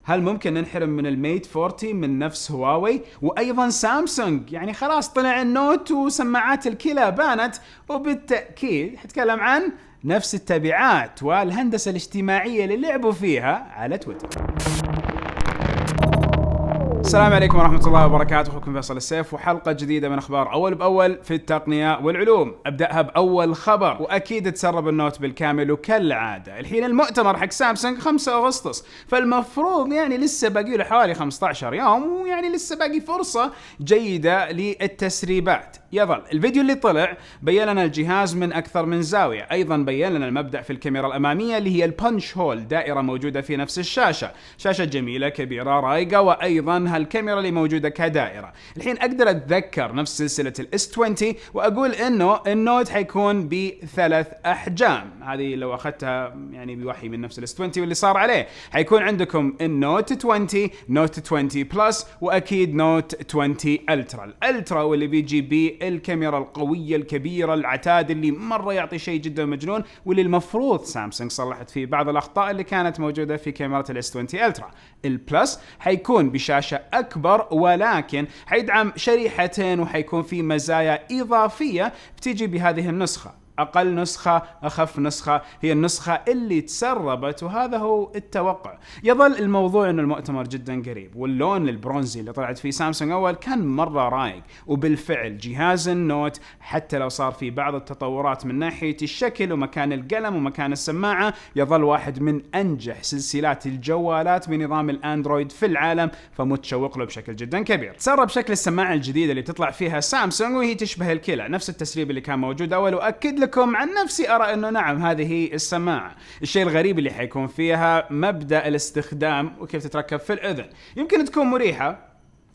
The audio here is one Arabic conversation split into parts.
هل ممكن ننحرم من الميت 40 من نفس هواوي؟ وأيضا سامسونج، يعني خلاص طلع النوت وسماعات الكلى بانت، وبالتأكيد حتكلم عن نفس التبعات والهندسة الاجتماعية اللي لعبوا فيها على تويتر. السلام عليكم ورحمة الله وبركاته، أخوكم فيصل السيف وحلقة جديدة من أخبار أول بأول في التقنية والعلوم. أبدأها بأول خبر، وأكيد تسرب النوت بالكامل وكالعادة. الحين المؤتمر حق سامسونج 5 أغسطس، فالمفروض يعني لسه باقي له حوالي 15 يوم، ويعني لسه باقي فرصة جيدة للتسريبات. يظل الفيديو اللي طلع بين لنا الجهاز من أكثر من زاوية، أيضا بين لنا المبدأ في الكاميرا الأمامية اللي هي البنش هول، دائرة موجودة في نفس الشاشة، شاشة جميلة كبيرة رايقة، وأيضا هالكاميرا اللي موجودة كدائرة. الحين أقدر أتذكر نفس سلسلة الS20 وأقول إنه النوت حيكون بثلاث أحجام. هذه لو أخذتها يعني بوحي من نفس الS20 واللي صار عليه. حيكون عندكم النوت 20، نوت 20 بلس، وأكيد نوت 20 ألترا. الألترا واللي بيجي بيه الكاميرا القوية الكبيرة العتاد اللي مرة يعطي شيء جدا مجنون، واللي المفروض سامسونج صلحت فيه بعض الأخطاء اللي كانت موجودة في كاميرا الS20 ألترا. البلس حيكون بشاشة أكبر، ولكن حيدعم شريحتين، وحيكون في مزايا إضافية بتيجي بهذه النسخة. أقل نسخة، أخف نسخة، هي النسخة اللي تسربت، وهذا هو التوقع. يظل الموضوع أن المؤتمر جدا قريب، واللون البرونزي اللي طلعت فيه سامسونج أول كان مرة رايق، وبالفعل جهاز النوت حتى لو صار فيه بعض التطورات من ناحية الشكل ومكان القلم ومكان السماعة، يظل واحد من أنجح سلسلات الجوالات بنظام الأندرويد في العالم، فمتشوق له بشكل جدا كبير. تسرب شكل السماعة الجديدة اللي تطلع فيها سامسونج، وهي تشبه الكلى، نفس التسريب اللي كان موجود أول، وأكد لكم عن نفسي أرى أنه نعم هذه هي السماعة. الشيء الغريب اللي حيكون فيها مبدأ الاستخدام وكيف تتركب في الأذن. يمكن تكون مريحة،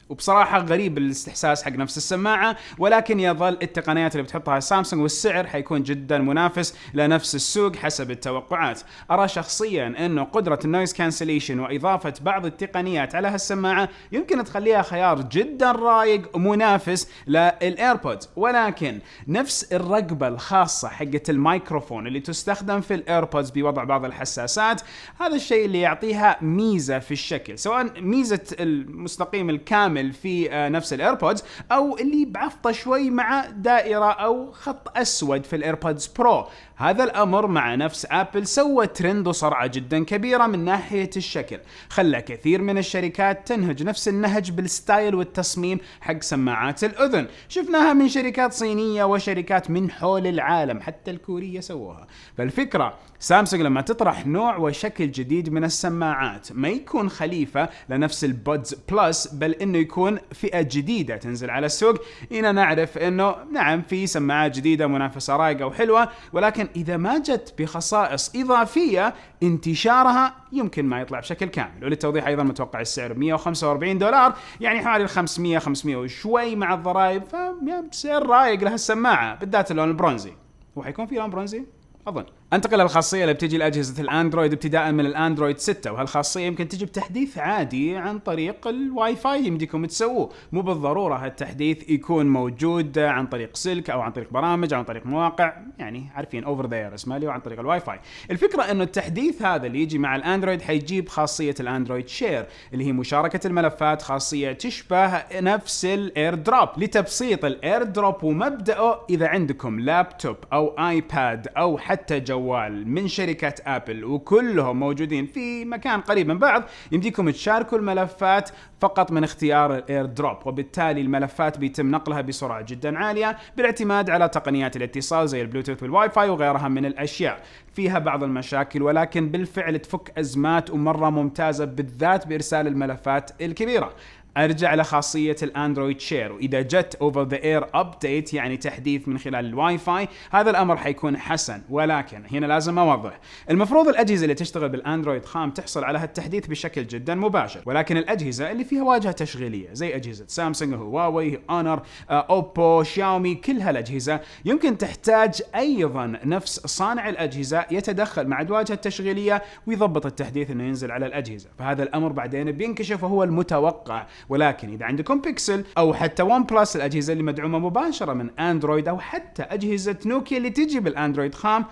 وبصراحة غريب الاستحساس حق نفس السماعة، ولكن يظل التقنيات اللي بتحطها سامسونج والسعر حيكون جدا منافس لنفس السوق حسب التوقعات. أرى شخصيا أنه قدرة النويز كانسليشن وإضافة بعض التقنيات على هالسماعة يمكن تخليها خيار جدا رايق منافس للإيربودز، ولكن نفس الرقبة الخاصة حقة الميكروفون اللي تستخدم في الإيربودز بوضع بعض الحساسات، هذا الشيء اللي يعطيها ميزة في الشكل، سواء ميزة المستقيم الكامل في نفس الايربودز، او اللي بعفطه شوي مع دائره او خط اسود في الايربودز برو. هذا الامر مع نفس ابل سوى ترند وصرعه جدا كبيره من ناحيه الشكل، خلى كثير من الشركات تنهج نفس النهج بالستايل والتصميم حق سماعات الاذن. شفناها من شركات صينيه وشركات من حول العالم، حتى الكوريه سووها. فالفكره سامسونج لما تطرح نوع وشكل جديد من السماعات ما يكون خليفه لنفس البودز بلس، بل انه يكون فئة جديدة تنزل على السوق. هنا نعرف انه نعم في سماعات جديدة منافسة رايقة وحلوة، ولكن اذا ما جت بخصائص اضافية انتشارها يمكن ما يطلع بشكل كامل. وللتوضيح ايضا متوقع السعر $145، يعني حوالي 500 وشوي مع الضرائب، فسعر رايق لها السماعة، بالذات اللون البرونزي. وحيكون في لون برونزي أظن. انتقل للخاصية اللي بتجي لأجهزة الأندرويد ابتداء من الأندرويد 6، وهالخاصية يمكن تجي بتحديث عادي عن طريق الواي فاي يمديكم تسووه. مو بالضرورة هالتحديث يكون موجود عن طريق سلك أو عن طريق برامج أو عن طريق مواقع، يعني عارفين اوفر ذير اسمه لي، وعن طريق الواي فاي. الفكرة انه التحديث هذا اللي يجي مع الأندرويد حيجيب خاصية الأندرويد شير، اللي هي مشاركة الملفات، خاصية تشبه نفس الاير دروب. لتبسيط الاير دروب ومبدأه، إذا عندكم لابتوب أو آيباد أو حتى جوال من شركة أبل وكلهم موجودين في مكان قريب من بعض، يمديكم تشاركوا الملفات فقط من اختيار الاير دروب، وبالتالي الملفات بيتم نقلها بسرعة جدا عالية بالاعتماد على تقنيات الاتصال زي البلوتوث والواي فاي وغيرها من الأشياء. فيها بعض المشاكل، ولكن بالفعل تفك أزمات ومرة ممتازة، بالذات بإرسال الملفات الكبيرة. ارجع لخاصية الاندرويد شير، واذا جت اوفر ذا اير ابديت يعني تحديث من خلال الواي فاي، هذا الامر حيكون حسن. ولكن هنا لازم اوضح، المفروض الاجهزة اللي تشتغل بالاندرويد خام تحصل على هالتحديث بشكل جدا مباشر، ولكن الاجهزة اللي فيها واجهة تشغيلية زي اجهزة سامسونج، هواوي، اونر، اوبو، شاومي، كل هالاجهزة يمكن تحتاج ايضا نفس صانع الاجهزة يتدخل مع الواجهة التشغيلية ويضبط التحديث انه ينزل على الاجهزة. فهذا الامر بعدين بينكشف وهو المتوقع. ولكن إذا عندكم بيكسل أو حتى ون بلس، الأجهزة اللي مدعومة مباشرة من أندرويد، أو حتى أجهزة نوكيا اللي تجي بالأندرويد خام،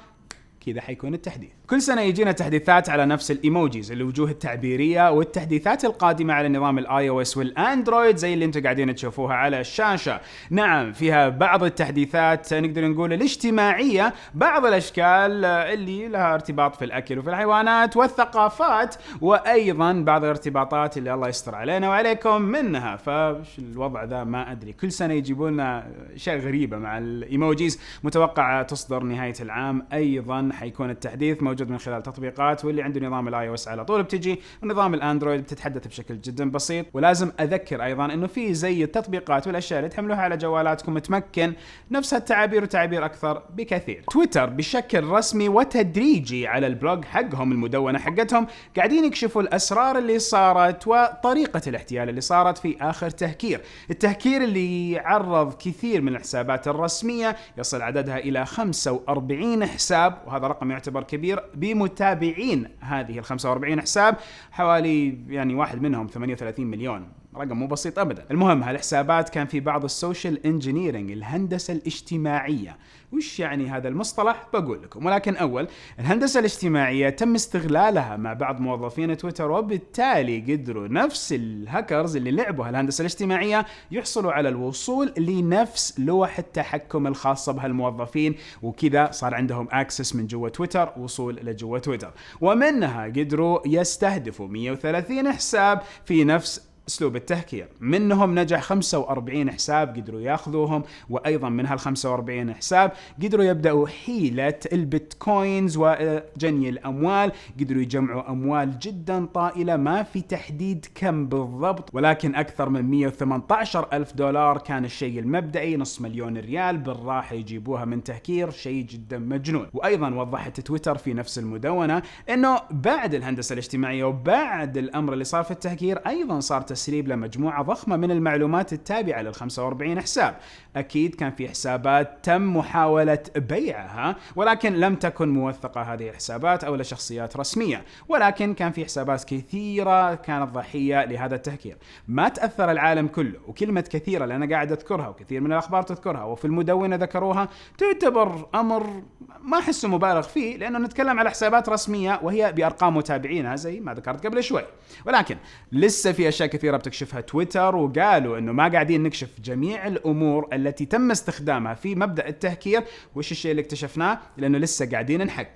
كذا حيكون التحديث. كل سنة يجينا تحديثات على نفس الايموجيز، الوجوه التعبيرية، والتحديثات القادمة على نظام الاي او اس والاندرويد زي اللي انتم قاعدين تشوفوها على الشاشة. نعم فيها بعض التحديثات نقدر نقول الاجتماعية، بعض الاشكال اللي لها ارتباط في الاكل وفي الحيوانات والثقافات، وايضا بعض الارتباطات اللي الله يستر علينا وعليكم منها. فش الوضع ذا ما ادري، كل سنة يجيبوا لنا شيء غريبة مع الايموجيز. متوقع تصدر نهاية العام. ايضا حيكون التحديث موجود من خلال تطبيقات، واللي عنده نظام الاي او اس على طول بتجي، ونظام الاندرويد بتتحدث بشكل جدا بسيط. ولازم اذكر ايضا انه في زي التطبيقات والاشياء اللي تحملوها على جوالاتكم تمكن نفس التعابير وتعابير اكثر بكثير. تويتر بشكل رسمي وتدريجي على البلوج حقهم، المدونة حقتهم، قاعدين يكشفوا الاسرار اللي صارت وطريقة الاحتيال اللي صارت في اخر تهكير. التهكير اللي عرض كثير من الحسابات الرسمية، يصل عددها الى 45 حساب، وهذا رقم يعتبر كبير بمتابعين هذه ال 45 حساب، حوالي يعني واحد منهم 38 مليون، رقم مو بسيط ابدا. المهم هالحسابات كان في بعض السوشيال انجينيرنج، الهندسة الاجتماعية. وش يعني هذا المصطلح؟ بقول لكم، ولكن اول، الهندسة الاجتماعية تم استغلالها مع بعض موظفين تويتر، وبالتالي قدروا نفس الهاكرز اللي لعبوا هالهندسة الاجتماعية يحصلوا على الوصول لنفس لوح التحكم الخاصة بهالموظفين، وكذا صار عندهم اكسس من جوا تويتر، وصول لجوا تويتر، ومنها قدروا يستهدفوا 130 حساب في نفس اسلوب التهكير. منهم نجح 45 حساب قدروا ياخذوهم، وايضا من هال 45 حساب قدروا يبداوا حيلة البيتكوينز وجني الاموال. قدروا يجمعوا اموال جدا طائلة، ما في تحديد كم بالضبط، ولكن اكثر من 118 ألف دولار كان الشيء المبدئي، نص مليون ريال بالراحة يجيبوها من تهكير، شيء جدا مجنون. وايضا وضحت تويتر في نفس المدونة انه بعد الهندسة الاجتماعية وبعد الامر اللي صار في التهكير، ايضا صار تسريب لمجموعة ضخمة من المعلومات التابعة لل 45 حساب. أكيد كان في حسابات تم محاولة بيعها، ولكن لم تكن موثقة هذه الحسابات أو لشخصيات رسمية، ولكن كان في حسابات كثيرة كانت ضحية لهذا التهكير. ما تأثر العالم كله، وكلمة كثيرة اللي أنا قاعد أذكرها وكثير من الأخبار تذكرها وفي المدونة ذكروها، تعتبر أمر ما أحسه مبالغ فيه، لأنه نتكلم على حسابات رسمية وهي بأرقام متابعينها زي ما ذكرت قبل شوي. ولكن لسه في أشياء كثيرة بتكشفها تويتر، وقالوا انه ما قاعدين نكشف جميع الامور التي تم استخدامها في مبدأ التهكير. وش الشيء اللي اكتشفناه؟ لانه لسه قاعدين نحقق.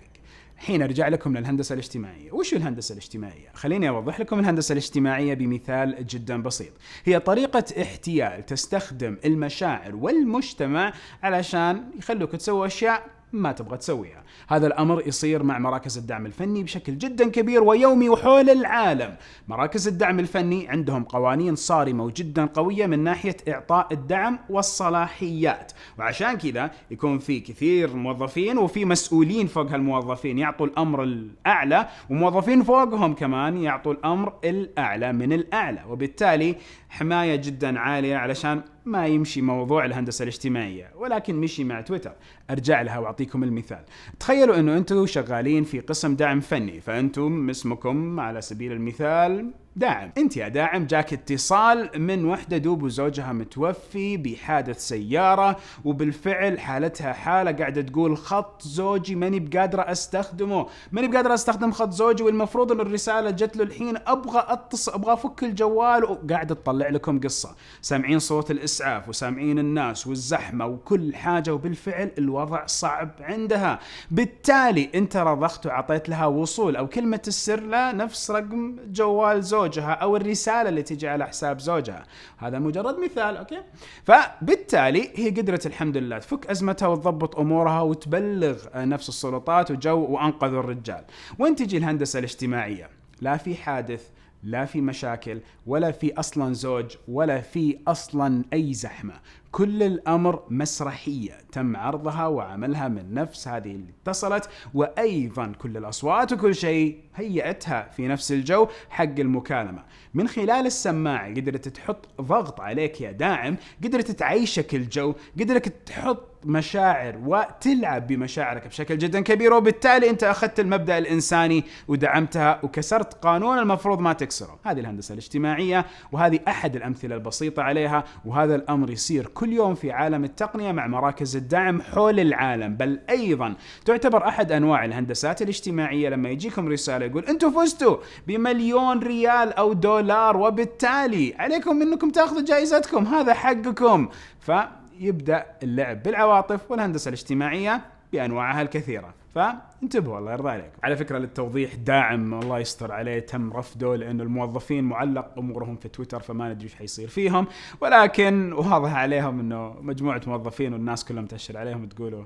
حين ارجع لكم للهندسة الاجتماعية. وش الهندسة الاجتماعية؟ خليني اوضح لكم الهندسة الاجتماعية بمثال جدا بسيط. هي طريقة احتيال تستخدم المشاعر والمجتمع علشان يخلوك تسوي اشياء ما تبغى تسويها. هذا الأمر يصير مع مراكز الدعم الفني بشكل جدا كبير ويومي وحول العالم. مراكز الدعم الفني عندهم قوانين صارمة وجدا قوية من ناحية إعطاء الدعم والصلاحيات، وعشان كذا يكون في كثير موظفين وفي مسؤولين فوق هالموظفين يعطوا الأمر الأعلى، وموظفين فوقهم كمان يعطوا الأمر الأعلى من الأعلى، وبالتالي حماية جدا عالية علشان ما يمشي موضوع الهندسة الاجتماعية. ولكن مشي مع تويتر. أرجع لها وأعطيكم المثال. تخيلوا أنه أنتم شغالين في قسم دعم فني، فأنتم اسمكم على سبيل المثال داعم. انت يا داعم جاك اتصال من وحدة دوب وزوجها متوفي بحادث سيارة، وبالفعل حالتها حالة قاعدة تقول خط زوجي ماني بقادرة استخدمه، ماني بقادرة استخدم خط زوجي، والمفروض ان الرسالة جت له الحين، ابغى اتصل، ابغى افك الجوال، وقاعدة تطلع لكم قصة. سامعين صوت الاسعاف وسامعين الناس والزحمة وكل حاجة، وبالفعل الوضع صعب عندها. بالتالي انت رضخت وعطيت لها وصول او كلمة السر لنفس رقم جوال زوجها او الرسالة اللي تجي على حساب زوجها. هذا مجرد مثال، اوكي؟ فبالتالي هي قدرت الحمد لله تفك ازمتها وتضبط امورها وتبلغ نفس السلطات وانقذوا الرجال. وين تجي الهندسة الاجتماعية؟ لا في حادث، لا في مشاكل، ولا في أصلا زوج، ولا في أصلا أي زحمة. كل الأمر مسرحية تم عرضها وعملها من نفس هذه اللي اتصلت، وأيضا كل الأصوات وكل شيء هيئتها في نفس الجو حق المكالمة. من خلال السماعة قدرت تحط ضغط عليك يا داعم، قدرت تعيشك الجو، قدرت تحط مشاعر وتلعب بمشاعرك بشكل جدا كبير، وبالتالي انت اخذت المبدأ الانساني ودعمتها وكسرت قانون المفروض ما تكسره. هذه الهندسة الاجتماعية، وهذه احد الامثلة البسيطة عليها، وهذا الامر يصير كل يوم في عالم التقنية مع مراكز الدعم حول العالم. بل ايضا تعتبر احد انواع الهندسات الاجتماعية لما يجيكم رسالة يقول انتم فزتوا بمليون ريال او دولار، وبالتالي عليكم انكم تاخذوا جائزتكم، هذا حقكم. فيبدأ اللعب بالعواطف والهندسة الاجتماعية بأنواعها الكثيرة. فانتبهوا الله يرضى عليكم. على فكرة للتوضيح، داعم الله يستر عليه تم رفضه لأنه الموظفين معلق أمورهم في تويتر، فما ندري ايش حيصير فيهم، ولكن واضح عليهم أنه مجموعة موظفين والناس كلهم تأشر عليهم تقولوا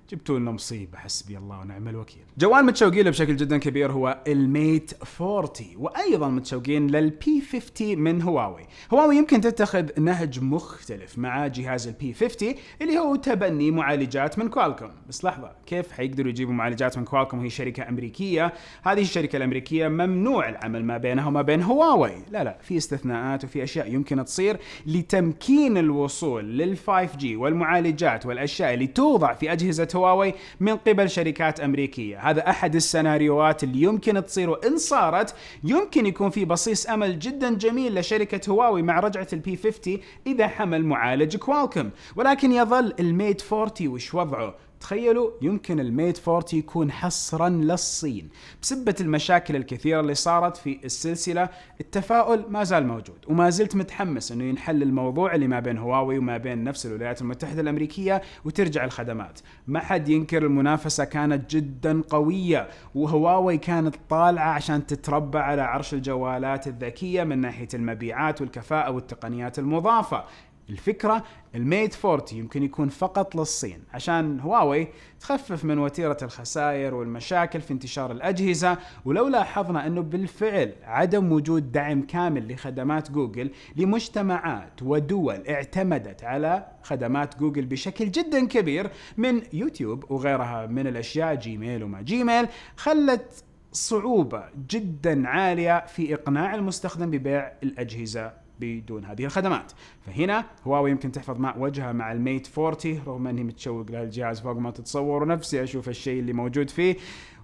جبتوا لنا مصيبة، حسبي الله ونعم الوكيل. جوال متشوقين له بشكل جدا كبير هو الميت 40، وأيضا متشوقين للبي 50 من هواوي. هواوي يمكن تتخذ نهج مختلف مع جهاز البي 50 اللي هو تبني معالجات من كوالكوم. بس لحظة، كيف حيقدروا يجيبوا معالجات من كوالكوم وهي شركة أمريكية؟ هذه الشركة الأمريكية ممنوع العمل ما بينها وما بين هواوي. لا، في استثناءات وفي أشياء يمكن تصير لتمكين الوصول لل 5G والمعالجات والأشياء اللي توضع في أجهزة هواوي من قبل شركات أمريكية. هذا أحد السيناريوهات اللي يمكن تصير، وإن صارت يمكن يكون في بصيص أمل جدا جميل لشركة هواوي مع رجعة البي 50 إذا حمل معالج كوالكوم. ولكن يظل الميت 40 وش وضعه؟ تخيلوا يمكن الميت 40 يكون حصرا للصين بسبة المشاكل الكثيرة اللي صارت في السلسلة. التفاؤل ما زال موجود، وما زلت متحمس انه ينحل الموضوع اللي ما بين هواوي وما بين نفس الولايات المتحدة الامريكية وترجع الخدمات. ما حد ينكر المنافسة كانت جدا قوية، وهواوي كانت طالعة عشان تتربع على عرش الجوالات الذكية من ناحية المبيعات والكفاءة والتقنيات المضافة. الفكرة الميت 40 يمكن يكون فقط للصين عشان هواوي تخفف من وتيرة الخسائر والمشاكل في انتشار الأجهزة. ولو لاحظنا أنه بالفعل عدم وجود دعم كامل لخدمات جوجل لمجتمعات ودول اعتمدت على خدمات جوجل بشكل جدا كبير من يوتيوب وغيرها من الأشياء، جيميل وما جيميل، خلت صعوبة جدا عالية في إقناع المستخدم ببيع الأجهزة بدون هذه الخدمات. فهنا هواوي يمكن تحفظ مع وجهها مع الميت 40 رغم اني متشوق لهالجهاز فوق ما تتصور، ونفسي اشوف الشيء اللي موجود فيه،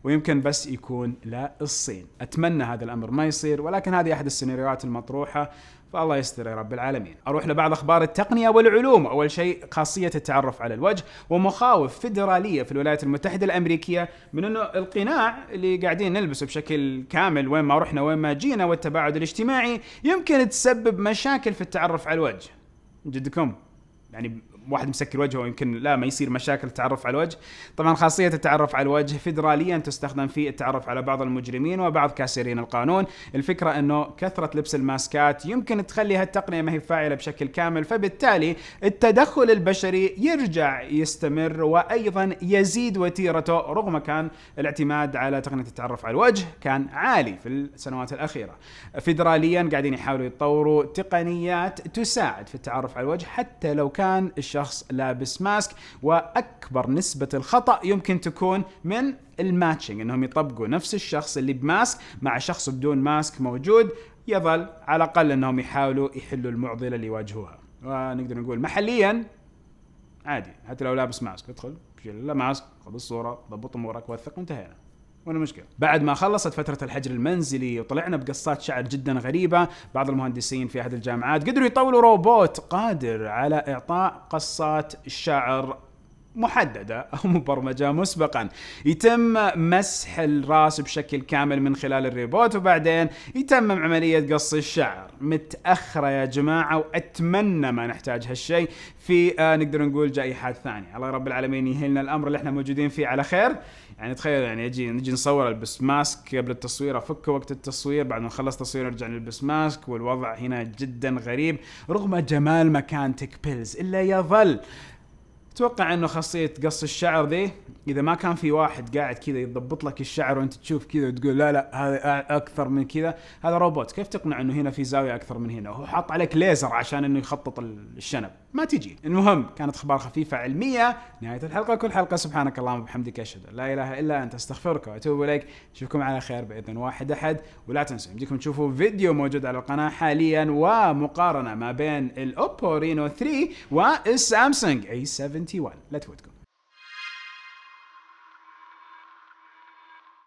ويمكن بس يكون لا الصين. اتمنى هذا الامر ما يصير، ولكن هذه احد السيناريوهات المطروحة، فالله يستر يا رب العالمين. اروح لبعض اخبار التقنية والعلوم. اول شيء خاصية التعرف على الوجه، ومخاوف فيدرالية في الولايات المتحدة الامريكية من انه القناع اللي قاعدين نلبسه بشكل كامل وين ما رحنا وين ما جينا والتباعد الاجتماعي يمكن تسبب مشاكل في التعرف على الوجه. جدكم يعني واحد مسكر وجهه يمكن لا ما يصير مشاكل التعرف على الوجه. طبعا خاصية التعرف على الوجه فيدراليا تستخدم في التعرف على بعض المجرمين وبعض كاسرين القانون. الفكرة انه كثرة لبس الماسكات يمكن تخلي هالتقنية ما هي فاعلة بشكل كامل، فبالتالي التدخل البشري يرجع يستمر وايضا يزيد وتيرته، رغم كان الاعتماد على تقنية التعرف على الوجه كان عالي في السنوات الأخيرة. فيدراليا قاعدين يحاولوا يطوروا تقنيات تساعد في التعرف على الوجه حتى لو كان الشخص لابس ماسك، وأكبر نسبة الخطأ يمكن تكون من الماتشنج، انهم يطبقوا نفس الشخص اللي بماسك مع شخص بدون ماسك موجود. يظل على الأقل انهم يحاولوا يحلوا المعضلة اللي يواجهوها. ونقدر نقول محليا عادي حتى لو لابس ماسك ادخل شيل لا ماسك، خذ الصورة، ضبط امورك، وثق، وانتهينا. ولا مشكلة. بعد ما خلصت فترة الحجر المنزلي وطلعنا بقصات شعر جدا غريبة، بعض المهندسين في أحد الجامعات قدروا يطوروا روبوت قادر على إعطاء قصات شعر محددة أو مبرمجة مسبقا. يتم مسح الراس بشكل كامل من خلال الروبوت، وبعدين يتمم عملية قص الشعر. متأخرة يا جماعة، وأتمنى ما نحتاج هالشيء في نقدر نقول جائحات ثانية. الله رب العالمين يهلنا الأمر اللي احنا موجودين فيه على خير. يعني تخيل يعني نجي نصور البس ماسك قبل التصوير، افكه وقت التصوير، بعد ما نخلص تصوير نرجع نلبس ماسك، والوضع هنا جدا غريب رغم جمال مكان تك بيلز. إلا يظل اتوقع انه خاصية قص الشعر ذي اذا ما كان في واحد قاعد كذا يضبط لك الشعر وانت تشوف كذا وتقول لا هذا اكثر من كذا، هذا روبوت. كيف تقنع انه هنا في زاوية اكثر من هنا؟ وهو حاط عليك ليزر عشان انه يخطط الشنب، ما تجي. المهم كانت اخبار خفيفة علمية. نهاية الحلقة كل حلقة سبحانك اللهم وبحمدك اشهد ان لا اله الا انت استغفرك واتوب اليك. اشوفكم على خير باذن واحد احد. ولا تنسوا يمديكم تشوفوا فيديو موجود على القناة حاليا ومقارنة ما بين الاوبو رينو 3 والسامسونج A7 تي 1، لا تفوتكم.